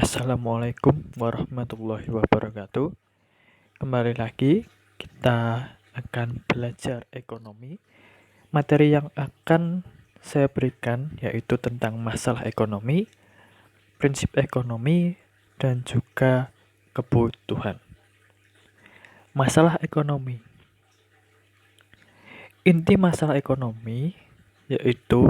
Assalamualaikum warahmatullahi wabarakatuh. Kembali lagi kita akan belajar ekonomi. Materi yang akan saya berikan yaitu tentang masalah ekonomi, prinsip ekonomi, dan juga kebutuhan. Masalah ekonomi. Inti masalah ekonomi yaitu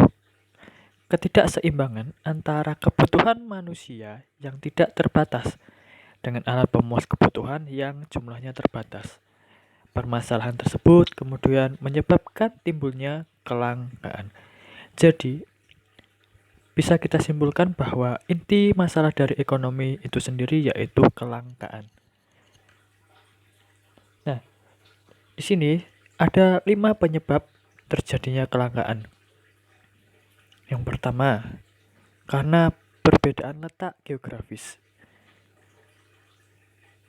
ketidakseimbangan antara kebutuhan manusia yang tidak terbatas dengan alat pemuas kebutuhan yang jumlahnya terbatas. Permasalahan tersebut kemudian menyebabkan timbulnya kelangkaan. Jadi, bisa kita simpulkan bahwa inti masalah dari ekonomi itu sendiri yaitu kelangkaan. Nah, di sini ada 5 penyebab terjadinya kelangkaan. Yang pertama, karena perbedaan letak geografis,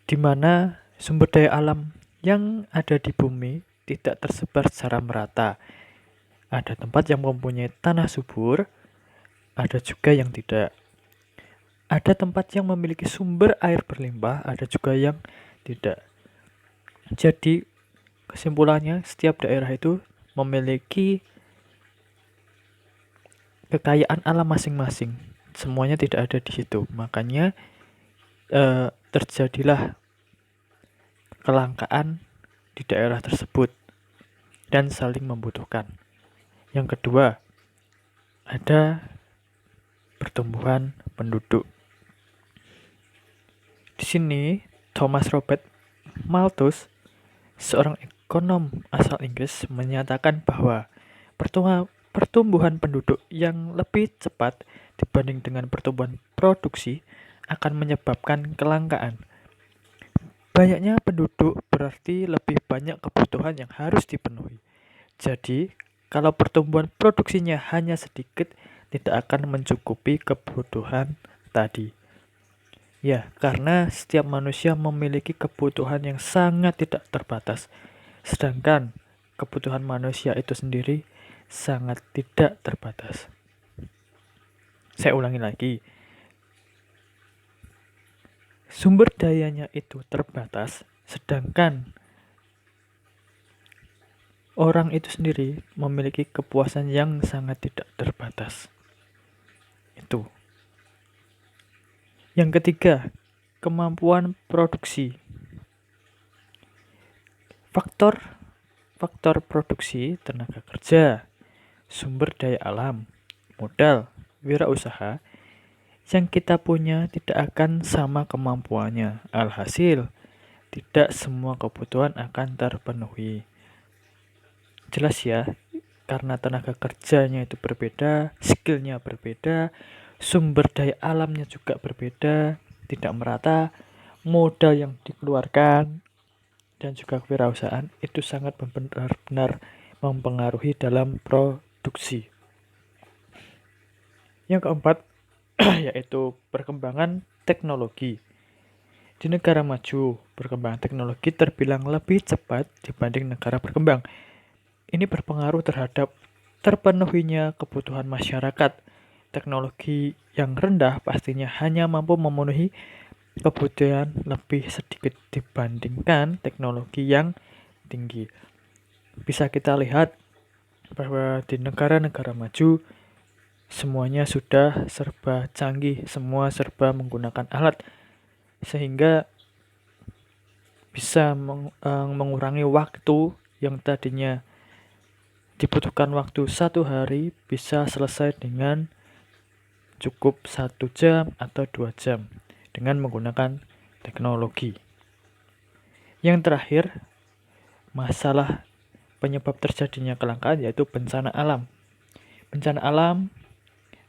di mana sumber daya alam yang ada di bumi tidak tersebar secara merata. Ada tempat yang mempunyai tanah subur, ada juga yang tidak. Ada tempat yang memiliki sumber air berlimpah, ada juga yang tidak. Jadi, kesimpulannya setiap daerah itu memiliki kekayaan alam masing-masing. Semuanya tidak ada di situ. Makanya terjadilah kelangkaan di daerah tersebut dan saling membutuhkan. Yang kedua, ada pertumbuhan penduduk. Di sini Thomas Robert Malthus, seorang ekonom asal Inggris, menyatakan bahwa pertumbuhan penduduk yang lebih cepat dibanding dengan pertumbuhan produksi akan menyebabkan kelangkaan. Banyaknya penduduk berarti lebih banyak kebutuhan yang harus dipenuhi. Jadi, kalau pertumbuhan produksinya hanya sedikit, tidak akan mencukupi kebutuhan tadi. Ya, karena setiap manusia memiliki kebutuhan yang sangat tidak terbatas. Sedangkan kebutuhan manusia itu sendiri sangat tidak terbatas. Saya ulangi lagi. Sumber dayanya itu terbatas, sedangkan orang itu sendiri memiliki kepuasan yang sangat tidak terbatas. Itu. Yang ketiga, kemampuan produksi. Faktor produksi tenaga kerja, sumber daya alam, modal, wirausaha yang kita punya tidak akan sama kemampuannya. Alhasil, tidak semua kebutuhan akan terpenuhi. Jelas ya, karena tenaga kerjanya itu berbeda, skillnya berbeda, sumber daya alamnya juga berbeda, tidak merata, modal yang dikeluarkan, dan juga kewirausahaan itu sangat benar-benar mempengaruhi dalam produksi. Yang keempat, yaitu perkembangan teknologi. Di negara maju, perkembangan teknologi terbilang lebih cepat dibanding negara berkembang. Ini berpengaruh terhadap terpenuhinya kebutuhan masyarakat. Teknologi yang rendah pastinya hanya mampu memenuhi kebutuhan lebih sedikit dibandingkan teknologi yang tinggi. Bisa kita lihat bahwa di negara-negara maju semuanya sudah serba canggih, semua serba menggunakan alat sehingga bisa mengurangi waktu yang tadinya dibutuhkan waktu 1 hari bisa selesai dengan cukup 1 jam atau 2 jam dengan menggunakan teknologi. Yang terakhir, masalah penyebab terjadinya kelangkaan yaitu bencana alam. Bencana alam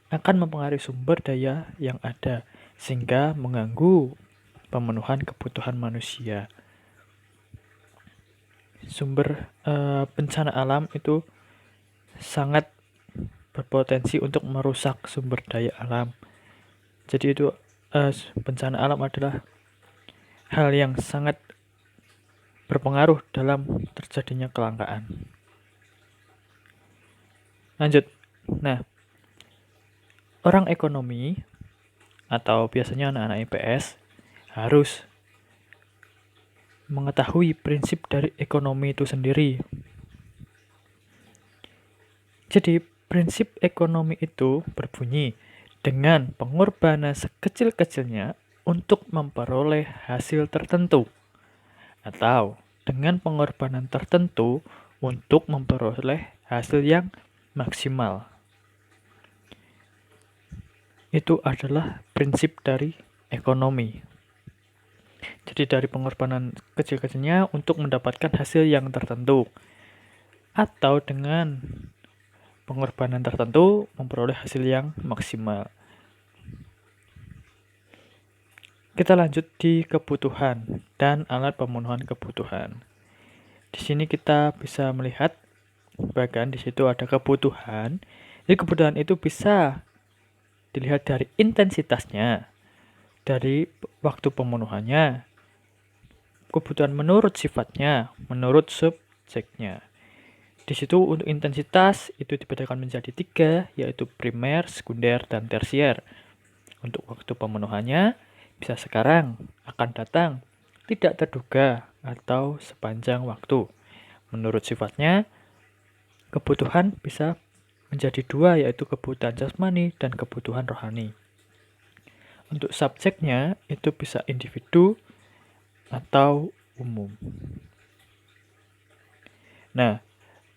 akan mempengaruhi sumber daya yang ada sehingga mengganggu pemenuhan kebutuhan manusia. Bencana alam itu sangat berpotensi untuk merusak sumber daya alam. Jadi itu bencana alam adalah hal yang sangat berpengaruh dalam terjadinya kelangkaan. Lanjut. Nah, orang ekonomi atau biasanya anak-anak IPS harus mengetahui prinsip dari ekonomi itu sendiri. Jadi, prinsip ekonomi itu berbunyi dengan pengorbanan sekecil-kecilnya untuk memperoleh hasil tertentu, atau dengan pengorbanan tertentu untuk memperoleh hasil yang maksimal. Itu adalah prinsip dari ekonomi. Jadi dari pengorbanan kecil-kecilnya untuk mendapatkan hasil yang tertentu, atau dengan pengorbanan tertentu memperoleh hasil yang maksimal. Kita lanjut di kebutuhan dan alat pemenuhan kebutuhan. Di sini kita bisa melihat bahkan di situ ada kebutuhan. Jadi kebutuhan itu bisa dilihat dari intensitasnya, dari waktu pemenuhannya, kebutuhan menurut sifatnya, menurut subjeknya. Di situ untuk intensitas itu dibedakan menjadi 3, yaitu primer, sekunder, dan tersier. Untuk waktu pemenuhannya bisa sekarang, akan datang, tidak terduga, atau sepanjang waktu. Menurut sifatnya, kebutuhan bisa menjadi 2, yaitu kebutuhan jasmani dan kebutuhan rohani. Untuk subjeknya itu bisa individu atau umum. Nah,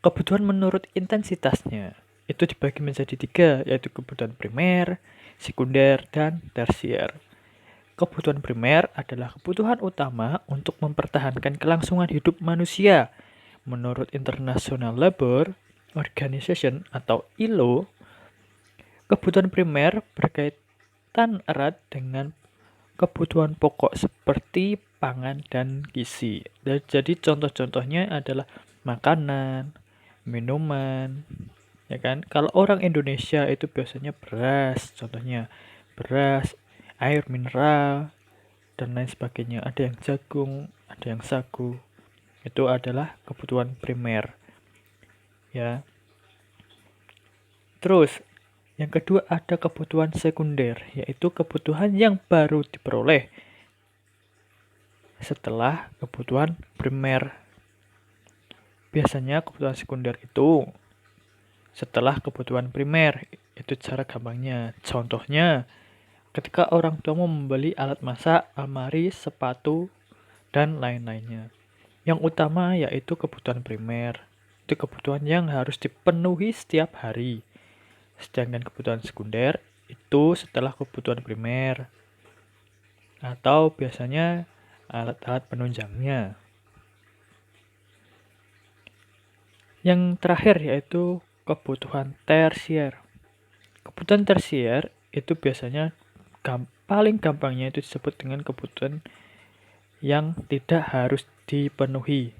kebutuhan menurut intensitasnya itu dibagi menjadi 3, yaitu kebutuhan primer, sekunder, dan tersier. Kebutuhan primer adalah kebutuhan utama untuk mempertahankan kelangsungan hidup manusia. Menurut International Labour Organization atau ILO, kebutuhan primer berkaitan erat dengan kebutuhan pokok seperti pangan dan gizi. Jadi contoh-contohnya adalah makanan, minuman, ya kan? Kalau orang Indonesia itu biasanya beras, contohnya beras, air mineral, dan lain sebagainya. Ada yang jagung, ada yang sagu. Itu adalah kebutuhan primer. Ya. Terus, yang kedua ada kebutuhan sekunder, yaitu kebutuhan yang baru diperoleh setelah kebutuhan primer. Biasanya kebutuhan sekunder itu setelah kebutuhan primer. Itu cara gampangnya. Contohnya, ketika orang tua membeli alat masak, almari, sepatu, dan lain-lainnya. Yang utama yaitu kebutuhan primer. Itu kebutuhan yang harus dipenuhi setiap hari. Sedangkan kebutuhan sekunder itu setelah kebutuhan primer. Atau biasanya alat-alat penunjangnya. Yang terakhir yaitu kebutuhan tersier. Kebutuhan tersier itu biasanya paling gampangnya itu disebut dengan kebutuhan yang tidak harus dipenuhi.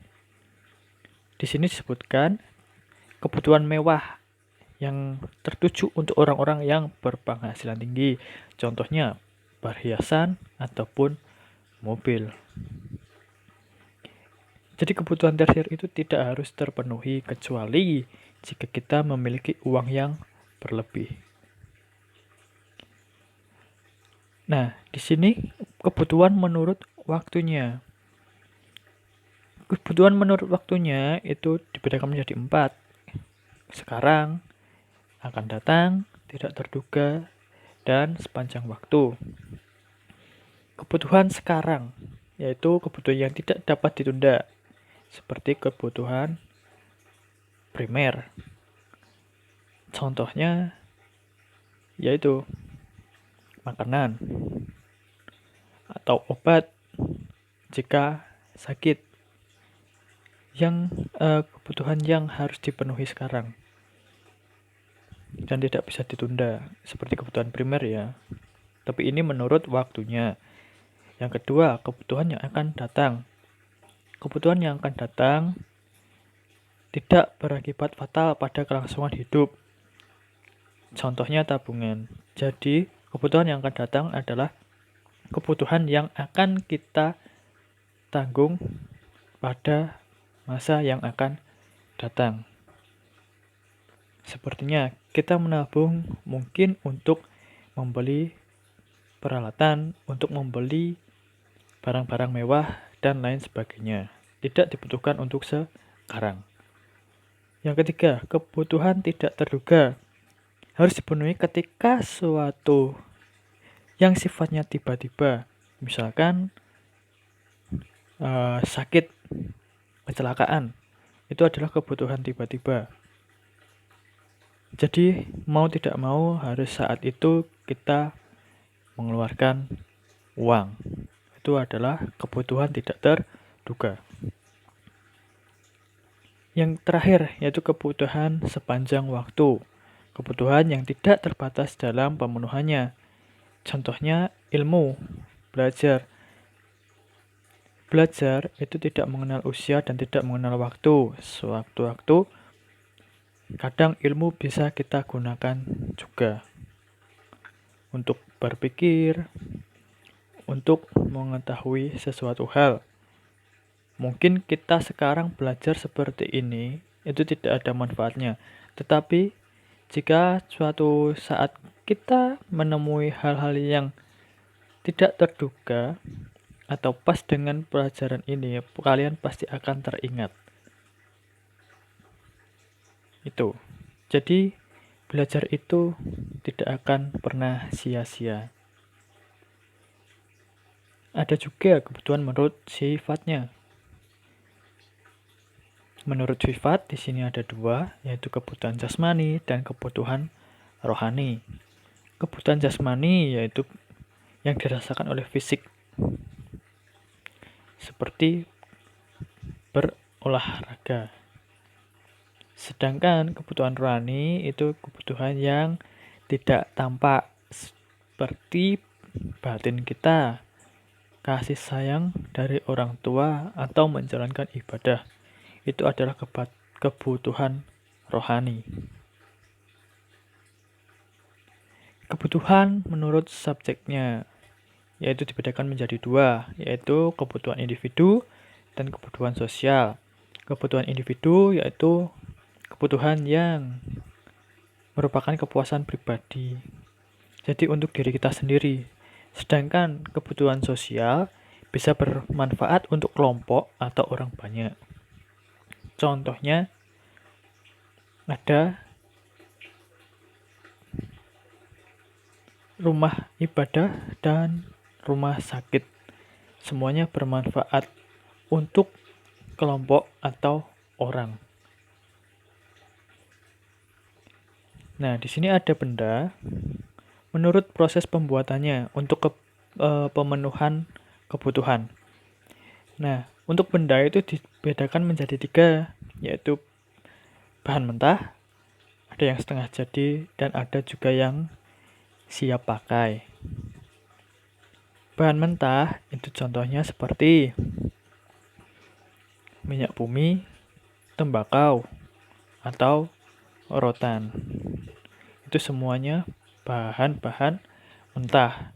Di sini disebutkan kebutuhan mewah yang tertuju untuk orang-orang yang berpenghasilan tinggi. Contohnya perhiasan ataupun mobil. Jadi kebutuhan tersier itu tidak harus terpenuhi kecuali jika kita memiliki uang yang berlebih. Nah, di sini kebutuhan menurut waktunya. Kebutuhan menurut waktunya itu dibedakan menjadi 4. Sekarang, akan datang, tidak terduga, dan sepanjang waktu. Kebutuhan sekarang, yaitu kebutuhan yang tidak dapat ditunda, seperti kebutuhan primer. Contohnya yaitu makanan atau obat jika sakit. Yang kebutuhan yang harus dipenuhi sekarang dan tidak bisa ditunda, seperti kebutuhan primer ya. Tapi ini menurut waktunya. Yang kedua, kebutuhan yang akan datang. Kebutuhan yang akan datang tidak berakibat fatal pada kelangsungan hidup. Contohnya tabungan. Jadi, kebutuhan yang akan datang adalah kebutuhan yang akan kita tanggung pada masa yang akan datang. Sepertinya kita menabung mungkin untuk membeli peralatan untuk membeli barang-barang mewah, dan lain sebagainya. Tidak dibutuhkan untuk sekarang. Yang ketiga, kebutuhan tidak terduga harus dipenuhi ketika suatu yang sifatnya tiba-tiba, misalkan sakit, kecelakaan, itu adalah kebutuhan tiba-tiba. Jadi mau tidak mau harus saat itu kita mengeluarkan uang. Itu adalah kebutuhan tidak terduga. Yang terakhir yaitu kebutuhan sepanjang waktu. Kebutuhan yang tidak terbatas dalam pemenuhannya. Contohnya ilmu, belajar. Belajar itu tidak mengenal usia dan tidak mengenal waktu. Sewaktu-waktu kadang ilmu bisa kita gunakan juga untuk berpikir, untuk mengetahui sesuatu hal. Mungkin kita sekarang belajar seperti ini, itu tidak ada manfaatnya. Tetapi jika suatu saat kita menemui hal-hal yang tidak terduga, atau pas dengan pelajaran ini, kalian pasti akan teringat. Itu. Jadi, belajar itu tidak akan pernah sia-sia. Ada juga kebutuhan menurut sifatnya. Menurut sifat, di sini ada dua, yaitu kebutuhan jasmani dan kebutuhan rohani. Kebutuhan jasmani yaitu yang dirasakan oleh fisik, seperti berolahraga. Sedangkan kebutuhan rohani itu kebutuhan yang tidak tampak, seperti batin kita, kasih sayang dari orang tua, atau menjalankan ibadah. Itu adalah kebutuhan rohani. Kebutuhan menurut subjeknya, yaitu dibedakan menjadi dua, yaitu kebutuhan individu dan kebutuhan sosial. Kebutuhan individu yaitu kebutuhan yang merupakan kepuasan pribadi, jadi untuk diri kita sendiri. Sedangkan kebutuhan sosial bisa bermanfaat untuk kelompok atau orang banyak. Contohnya ada rumah ibadah dan rumah sakit. Semuanya bermanfaat untuk kelompok atau orang. Nah, di sini ada benda menurut proses pembuatannya untuk pemenuhan kebutuhan. Nah, untuk benda itu dibedakan menjadi tiga, yaitu bahan mentah, ada yang setengah jadi, dan ada juga yang siap pakai. Bahan mentah itu contohnya seperti minyak bumi, tembakau, atau rotan. Itu semuanya bahan-bahan mentah.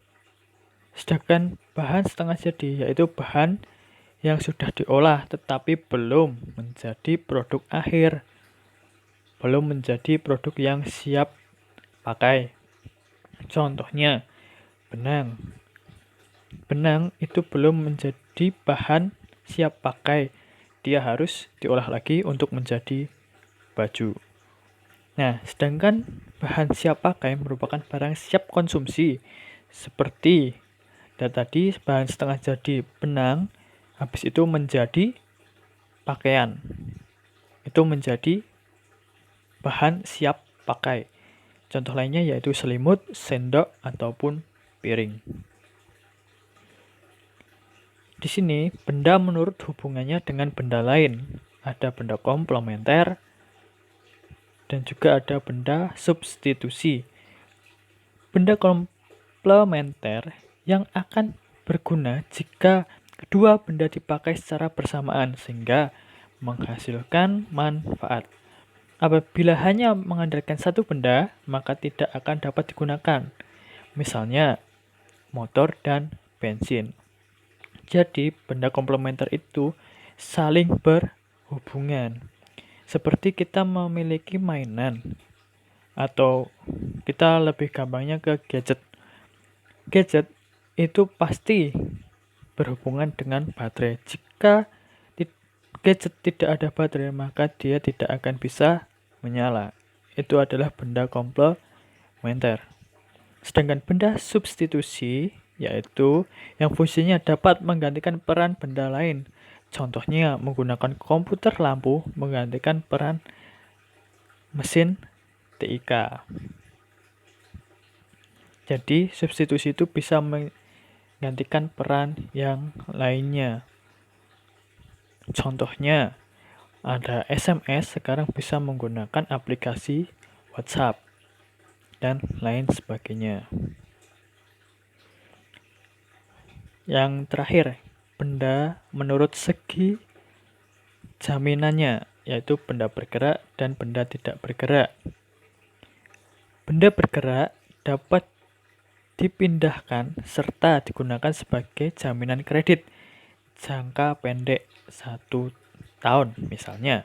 Sedangkan bahan setengah jadi yaitu bahan yang sudah diolah tetapi belum menjadi produk akhir, belum menjadi produk yang siap pakai. Contohnya benang. Benang itu belum menjadi bahan siap pakai, dia harus diolah lagi untuk menjadi baju. Nah, sedangkan bahan siap pakai merupakan barang siap konsumsi, seperti tadi bahan setengah jadi benang, habis itu menjadi pakaian. Itu menjadi bahan siap pakai. Contoh lainnya yaitu selimut, sendok, ataupun piring. Di sini, benda menurut hubungannya dengan benda lain. Ada benda komplementer, dan juga ada benda substitusi. Benda komplementer yang akan berguna jika kedua benda dipakai secara bersamaan sehingga menghasilkan manfaat. Apabila hanya mengandalkan satu benda, maka tidak akan dapat digunakan. Misalnya, motor dan bensin. Jadi, benda komplementer itu saling berhubungan. Seperti kita memiliki mainan, atau kita lebih gampangnya ke gadget. Gadget itu pasti berhubungan dengan baterai. Jika gadget tidak ada baterai, maka dia tidak akan bisa menyala. Itu adalah benda komplementer. Sedangkan benda substitusi yaitu yang fungsinya dapat menggantikan peran benda lain. Contohnya menggunakan komputer lampu menggantikan peran mesin TIK. Jadi substitusi itu bisa menggantikan peran yang lainnya. Contohnya ada SMS sekarang bisa menggunakan aplikasi WhatsApp dan lain sebagainya. Yang terakhir, benda menurut segi jaminannya, yaitu benda bergerak dan benda tidak bergerak. Benda bergerak dapat dipindahkan serta digunakan sebagai jaminan kredit jangka pendek 1 tahun misalnya.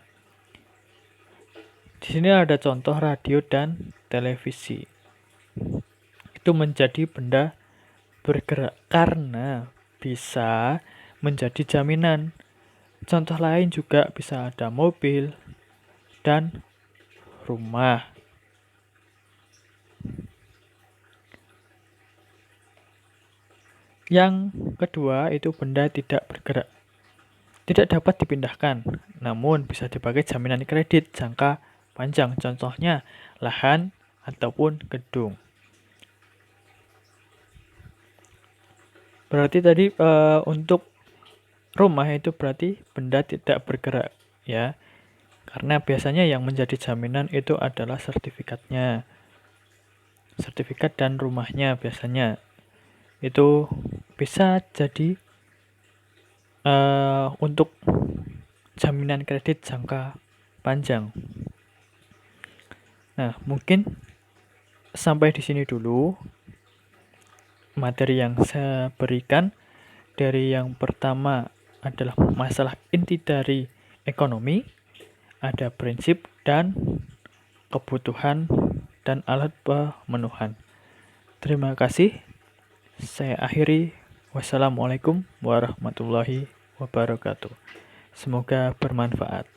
Di sini ada contoh radio dan televisi. Itu menjadi benda bergerak karena bisa menjadi jaminan. Contoh lain juga bisa ada mobil dan rumah. Yang kedua itu benda tidak bergerak. Tidak dapat dipindahkan, namun bisa dipakai jaminan kredit jangka panjang. Contohnya lahan ataupun gedung. Berarti tadi untuk rumah itu berarti benda tidak bergerak ya. Karena biasanya yang menjadi jaminan itu adalah sertifikatnya. Sertifikat dan rumahnya biasanya. Itu bisa jadi untuk jaminan kredit jangka panjang. Nah, mungkin sampai di sini dulu materi yang saya berikan. Dari yang pertama adalah masalah inti dari ekonomi, ada prinsip dan kebutuhan dan alat pemenuhan. Terima kasih. Saya akhiri. Wassalamualaikum warahmatullahi wabarakatuh. Semoga bermanfaat.